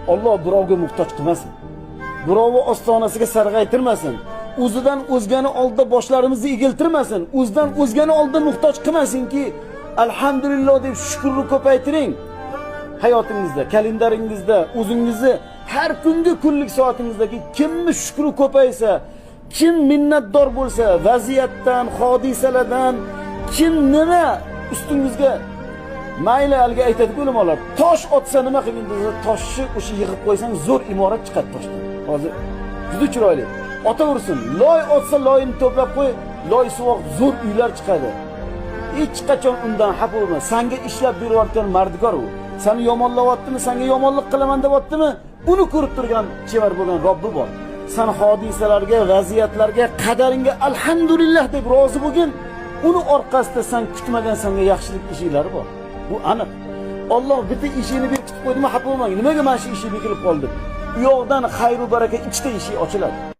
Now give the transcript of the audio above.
Alloh birovga muhtoj qilmasin. Birovni ostonasiga sarg'aytirmasin. O'zidan o'zgani oldida boshlarimizni egiltirmasin. O'zidan o'zgani oldida muhtoj qilmasinki, alhamdulillah deb shukrni ko'paytiring. Hayotingizda, kalendaringizda, o'zingizni har kungi kunlik soatingizdagi kimni shukri ko'paysa, kim minnatdor bo'lsa, vaziyatdan, hodisalardan, kim nima ustingizga mayli alga aytadi ulamolar. Tosh otsa nima qiling desa, toshni o'sha yig'ib qo'ysang zo'r imorat chiqadi toshdan. Hozir juda chiroyli. Otaversin, loy otsa loyini to'plab qo'y, loy suvoq zo'r uylar chiqadi. Hech qachon undan xafa bo'lma. Senga ishlab berayotgan mardikor u. Seni yomonlayaptimi, senga yomonlik qilaman deyaptimi? Uni ko'rib turgan chevar bo'lgan Robbi bor. Sen hodisalarga, vaziyatlarga, qadaringga alhamdulillah deb rozi bo'lgin. Uni orqasida sen kutmagan senga yaxshilik ishlar bor. Bu aniq. Alloh bitta ishini berkitib qo'ydimi, xafa bo'lmang. Nimaga mana shu ish bekilib qoldi? U yoqdan xayr va baraka ikkita eshik ochiladi.